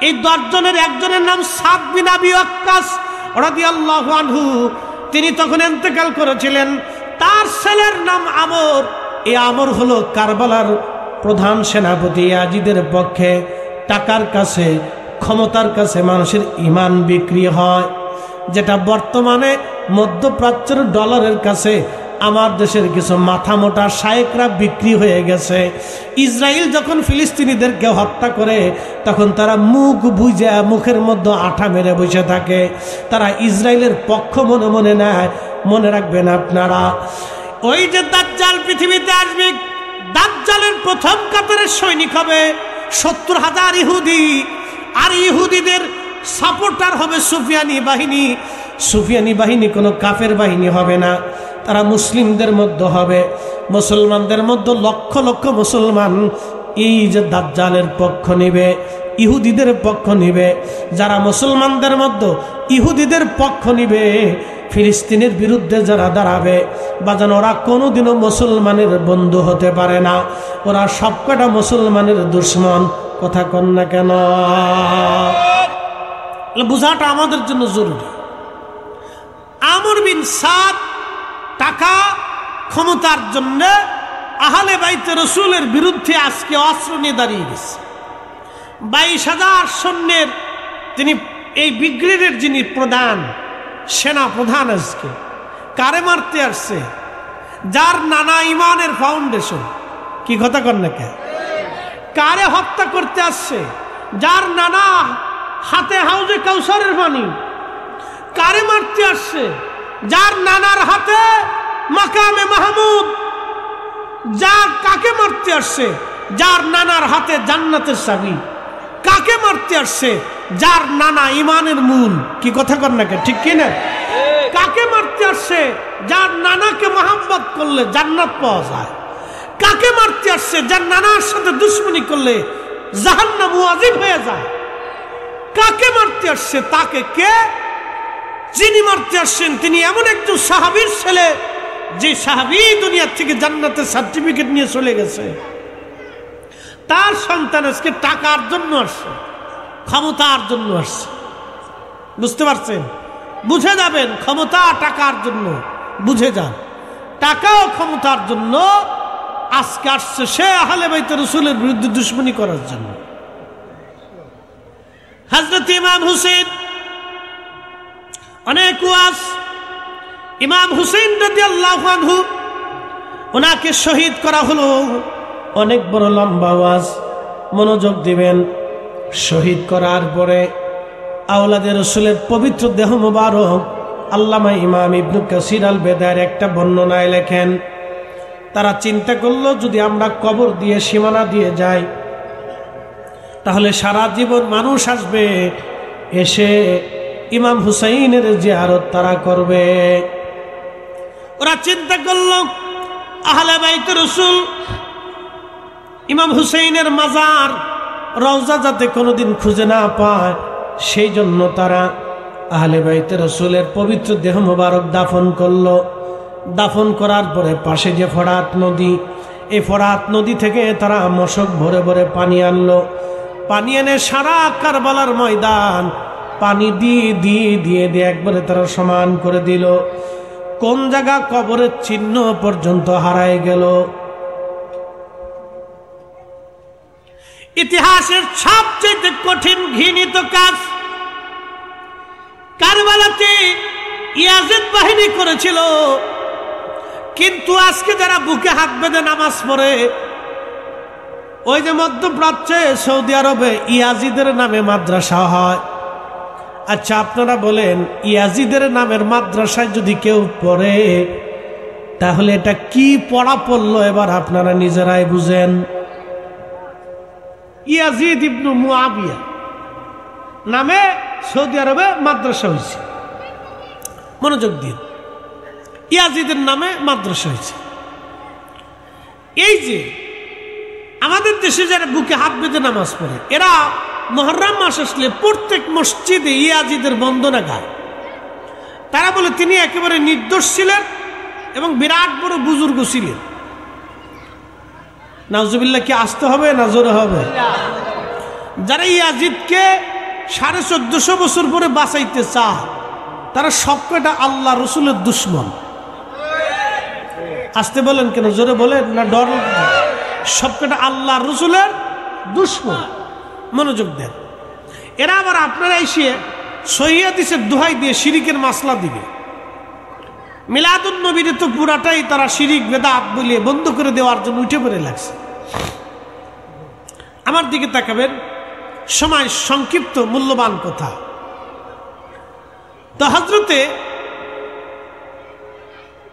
এই 10 জনের একজনের নাম সাদ বিন আবি ওয়াক্কাস রাদিয়াল্লাহু আনহু। তিনি তখন ইন্তেকাল করেছিলেন। তার ছেলের নাম আমর। এই আমর হলো কারবালার প্রধান সেনাপতি। ইয়াজিদের পক্ষে টাকার কাছে, ক্ষমতার কাছে মানুষের ঈমান বিক্রি হয়, যেটা বর্তমানে মধ্যপ্রাচ্যের ডলারের কাছে আমার দেশের কিছু মাথা মোটা শায়েকরা বিক্রি হয়ে গেছে। ইসরায়েল যখন ফিলিস্তিনিদেরকে হত্যা করে তখন তারা মুখ বুঝে মুখের মধ্যে আঠা মেরে বসে থাকে। তারা ইসরায়েলের পক্ষ মনে মনে নেয়। মনে রাখবেন আপনারা, ওই যে দাজ্জাল পৃথিবীতে আসবে, দাজ্জালের প্রথম কাতারের সৈনিক হবে 70,000 ইহুদি, আর ইহুদিদের সাপোর্টার হবে সুফিয়ানি বাহিনী। সুফিয়ানি বাহিনী কোনো কাফের বাহিনী হবে না, তারা মুসলিমদের মধ্যে হবে। মুসলমানদের মধ্যে লক্ষ লক্ষ মুসলমান এই যে দাজ্জালের পক্ষ নিবে, ইহুদিদের পক্ষ নিবে। যারা মুসলমানদের মধ্যে ইহুদিদের পক্ষ নিবে, ফিলিস্তিনের বিরুদ্ধে যারা দাঁড়াবে, বাজান ওরা কোনোদিনও মুসলমানের বন্ধু হতে পারে না, ওরা সবকটা মুসলমানের দুশ্মন। কথা কন না কেন? বুঝাটা আমাদের জন্য জরুরি। আমর বিন সাদ টাকা ক্ষমতার জন্য আহলে বাইতে রসুলের বিরুদ্ধে আজকে অস্ত্র নিয়ে দাঁড়িয়ে গেছে। 22,000 সৈন্যের তিনি এই ব্রিগেডের যিনি প্রধান, সেনা প্রধান, আজকে কারে মারতে আসছে? যার নানা ইমানের ফাউন্ডেশন। কি কথা কর না কে? কারে হত্যা করতে আসছে? যার নানা হাতে হাউজে কাউসারের পানি। কারে মারতে আসছে? যার নানার হাতে মাকামে মাহমুদ। যার কাকে মারতে আসছে? যার নানার হাতে জান্নাতের চাবি। কাকে মারতে আসছে? যার নানা ইমানের মূল। কি কথা কর না কে? ঠিক কিনা? কাকে মারতে আসছে? যার নানাকে মহব্বত করলে জান্নাত পাওয়া যায়। কাকে মারতে আসছে? যার নানার সাথে দুশ্মনী করলে জাহান্নাম ওয়াজিব হয়ে যায়। কাকে মারতে আসছে? তাকে কে? যিনি মারতে আসছেন তিনি এমন একজন সাহাবীর ছেলে, যে সাহাবী দুনিয়া থেকে জান্নাতের সার্টিফিকেট নিয়ে চলে গেছে। তার সন্তান আজকে টাকার জন্য আসছে, ক্ষমতার জন্য আসছে। বুঝতে পারছেন? বুঝে যাবেন, ক্ষমতা টাকার জন্য। বুঝে যান, টাকা ও ক্ষমতার জন্য আজকে আসছে সে আহলে বাইত রাসূলের বিরুদ্ধে দুশমনী করার জন্য। হযরত ইমাম হুসেন অনেক ওয়াজ। ইমাম হুসেন রাদিয়াল্লাহু আনহু, ওনাকে শহীদ করা হলো। অনেক বড় লম্বা ওয়াজ, মনোযোগ দিবেন। শহীদ করার পরে আওলাদে রাসূলের পবিত্র দেহ মোবারক আল্লামা ইমাম ইবনে কাসির আল বেদায়ের একটা বর্ণনায় লেখেন, তারা চিন্তা করলো যদি আমরা কবর দিয়ে সীমানা দিয়ে যাই, তাহলে সারা জীবন মানুষ আসবে, এসে ইমাম হুসাইনের জিয়ারত তারা করবে। ওরা চিন্তা করলো আহলে বাইত রাসূল ইমাম হুসাইনের মাজার রওজা যাতে কোনোদিন খুঁজে না পায়, সেই জন্য তারা আহলে বাইত রাসূলের পবিত্র দেহ মোবারক দাফন করলো। দাফন করার পরে পাশে যে ফরাত নদী, এই ফরাত নদী থেকে তারা মশক ভরে ভরে পানি আনলো। পানি এনে সারা কারবালার ময়দান পানি দিয়ে দিয়ে দিয়ে দিয়ে একবারে তারা সমান করে দিল। কোন জায়গা কবরের চিহ্ন পর্যন্ত হারায় গেল। ইতিহাসের সবচেয়ে কঠিন ঘৃণিত কাজ কারবালাতে ইয়াজিদ বাহিনী করেছিল। কিন্তু আজকে যারা বুকে হাত বেঁধে নামাজ পড়ে, ওই যে মধ্যপ্রাচ্যে সৌদি আরবে ইয়াজিদের নামে মাদ্রাসা হয়। আচ্ছা আপনারা বলেন, ইয়াজিদের নামের মাদ্রাসায় যদি কেউ পড়ে, তাহলে এটা কি পড়া পড়লো এবার আপনারা নিজেরাই বুঝেন। ইয়াজিদ ইবনু মুআবিয়া নামে সৌদি আরবে মাদ্রাসা হয়েছে। মনোযোগ দিন, ইয়াজিদের নামে মাদ্রাসা হয়েছে। এই যে আমাদের দেশে যারা বুকে হাত বেঁধে নামাজ পড়ে, এরা মুহররম মাস আসলে প্রত্যেক মসজিদে ইয়াজিদের বন্দনা গায়। তারা বলে তিনি একেবারে নির্দোষ ছিলেন এবং বিরাট বড় বুজুর্গ ছিলেন। নাউজুবিল্লাহ, কি আসতে হবে না জোরে হবে? যারা ইয়াজিদকে 1450 বছর পরে বাঁচাইতে চায়, তারা সবকটা আল্লাহ রসুলের দুশ্মন। আসতে বলেন কেন? জোরে বলেন না ডর? সবকটা আল্লাহ রসুলের দুশ্মন। মনোযোগ দেন। এরা আবার আপনারা এসে সহিহ হাদিসের দোহাই দিয়ে শিরিকের মাসলা দিবে। মিলাদুন নবীরে তো পুরাটাই তারা শিরিক বেদাত বলে বন্ধ করে দেওয়ার জন্য উঠে পড়ে লাগছে। আমার দিকে তাকাবেন, সময় সংক্ষিপ্ত, মূল্যবান কথা। তো হযরতে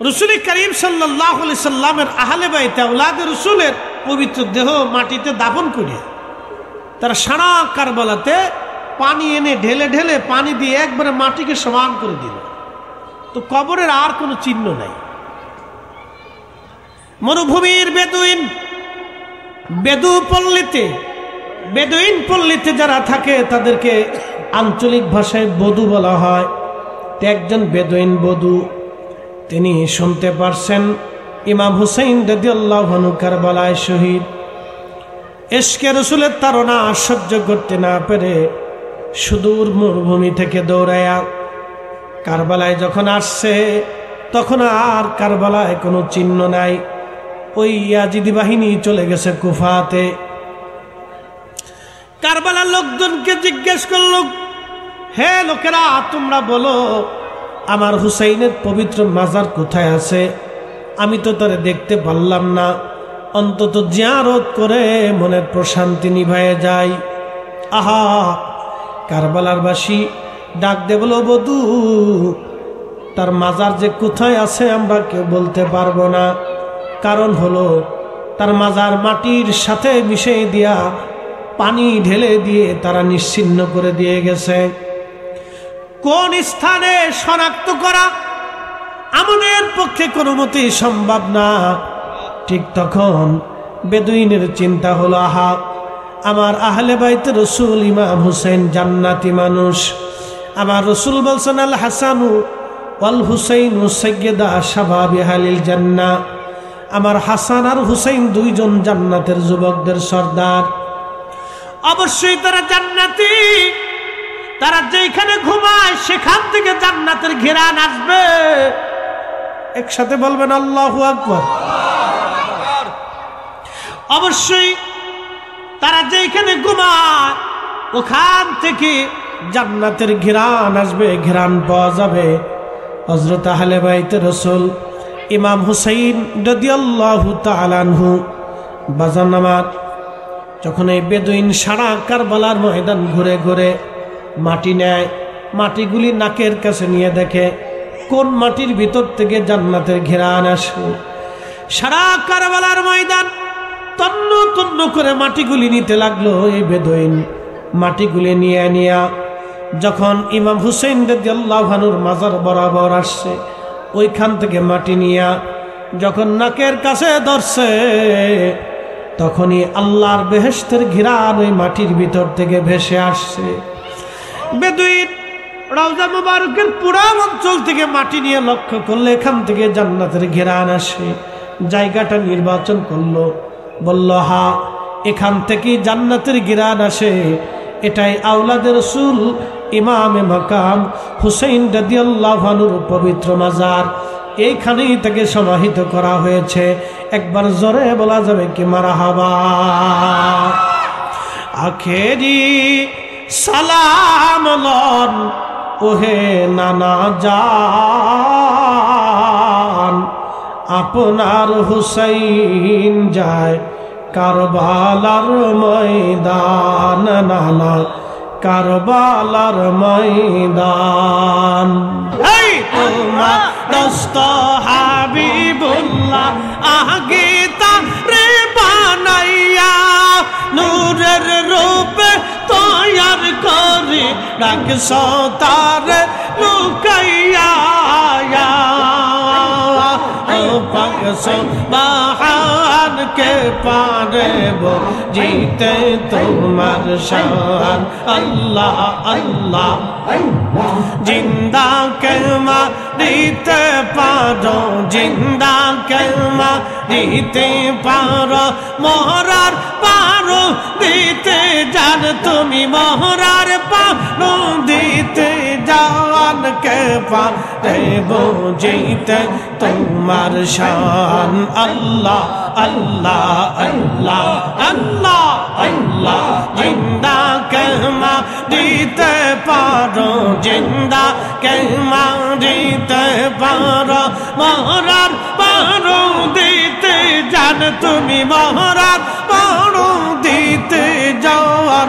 রাসূল করিম সাল্লাল্লাহু আলাইহি সাল্লামের আহলে বাইত আওলাদে রাসূলের পবিত্র দেহ মাটিতে দাফন করে তারা সারা কারবালাতে পানি এনে ঢেলে ঢেলে পানি দিয়ে একবারে মাটিকে সমান করে দিল। তো কবরের আর কোনো চিহ্ন নাই। মরুভূমির বেদুইন পল্লীতে যারা থাকে তাদেরকে আঞ্চলিক ভাষায় বধু বলা হয়। একজন বেদুইন বধু, তিনি শুনতে পারছেন ইমাম হুসাইন রাদিয়াল্লাহু আনহু কারবালায় শহীদ। ইশকে রাসূলের তাড়না সহ্য করতে না পেরে সুদূর মরুভূমি থেকে দৌড়ায়া কারবালায় যখন আসছে, তখন আর কারবালায় কোনো চিহ্ন নাই। ওই ইয়াজিদি বাহিনী চলে গেছে কুফাতে। কারবালার লোকজনকে জিজ্ঞেস করল, হে লোকেরা, তোমরা বলো আমার হুসাইনের পবিত্র মাজার কোথায় আছে? আমি তো তারে দেখতে পারলাম না, অন্তত জিয়ারত করে মনের প্রশান্তি নিভায়ে যায়। আহা, কারবালার বাসী ডাক দে বলো, বধূ, তার মাজার যে কোথায় আছে আমরা কেউ বলতে পারবো না। কারণ হলো তার মাজার মাটির সাথে মিশিয়ে দিয়া পানি ঢেলে দিয়ে তারা নিশ্চিহ্ন করে দিয়ে গেছে। কোন স্থানে শনাক্ত করা আমাদের পক্ষে কোনো মতেই সম্ভব না। ঠিক তখন বেদুইনের চিন্তা হলো, আহা, আমার আহলে বাইত রসুল ইমাম হুসেন জান্নাতি মানুষ। আমার রসুল বলছেন, আল হাসানু ওয়াল হুসাইনু সাইয়্যিদা শাবাবি আহলিল জান্নাহ। আমার হাসান আর হুসাইন দুইজন জান্নাতের যুবকদের সর্দার। অবশ্যই তারা জান্নাতি। তারা যেখানে ঘুমায় সেখান থেকে জান্নাতের ঘেরান আসবে। একসাথে বলবেন আল্লাহু আকবার। অবশ্যই তারা যেখানে ঘুমায় ওখান থেকে জান্নাতের ঘেরান আসবে, ঘেরান পাওয়া যাবে। হযরত আহলে বাইতে রাসূল ইমাম হুসাইন রাদিয়াল্লাহু তাআলা আনহু বাজার নামাজ যখন এই বেদুইন সারা কারবালার ময়দান ঘুরে ঘুরে মাটি নেয়, মাটিগুলি নাকের কাছে নিয়ে দেখে কোন মাটির ভিতর থেকে জান্নাতের ঘেরান আসে। সারা কারবালার ময়দান তন্ন তন্ন করে মাটিগুলি নিতে লাগলো। এই বেদুইন মাটিগুলি নিয়ে যখন ইমাম হুসাইন রাদিয়াল্লাহু আনহুর মাজার বরাবর আসছে, ওইখান থেকে মাটি নিয়া যখন নাকের কাছে ধরছে, তখনই আল্লাহর বেহেশতের ঘিরান ওই মাটির ভিতর থেকে ভেসে আসছে। বেদুইন রওজা মুবারকের পুরা অঞ্চল থেকে মাটি নিয়ে লক্ষ্য করলে এখান থেকে জান্নাতের ঘিরান আসে। জায়গাটা নির্বাচন করলো, বলল, হা, এখান থেকে জান্নাতের ঘিরান আসে। এটাই আওলাদে রাসূল ইমামে মাকাম হুসাইন রাদিয়াল্লাহু আনহুর পবিত্র মাজার। এইখানেই তাকে সমাহিত করা হয়েছে। একবার জোরে বলা যাবে কি মারহাবা। আখেরি সালাম লন ওহে নানা জান, আপনার হুসাইন যায় কারবালার ময়দান, নানা কারবালার ময়দান। এই তোমার দোস্ত হাবিবুল্লাহ আগে তারে বানাইয়া নূরের রূপে তৈয়ার করে রাখছ তারে লুকাইয়া। বাহান কে পারে জিতে তোমার শান। আল্লাহ আল্লাহ জিন্দা কেমা দিতে পারো, জিন্দা কেমা দিতে পারো, মহরার পারো দিতে জান তুমি, মহরার পারো দিতে জান কে পারে জিতে তোমার শান। আল্লাহ আল্লাহ আল্লাহ আল্লাহ আল্লাহ জিন্দা কেমা দিতে পারো, জিন্দা কেমা দিতে পারো, মহরার পারো দিতে জান তুমি, মহরার পারো দিতে যাওয়ার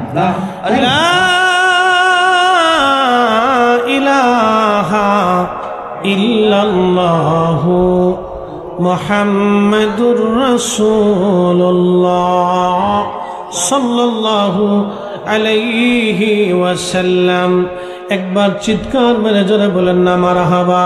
ইল্লাল্লাহু মুহাম্মাদুর রাসূলুল্লাহ সাল্লাল্লাহু আলাইহি ওয়াসাল্লাম। একবার চিৎকার মেরে জোরে বলেন না মারহাবা।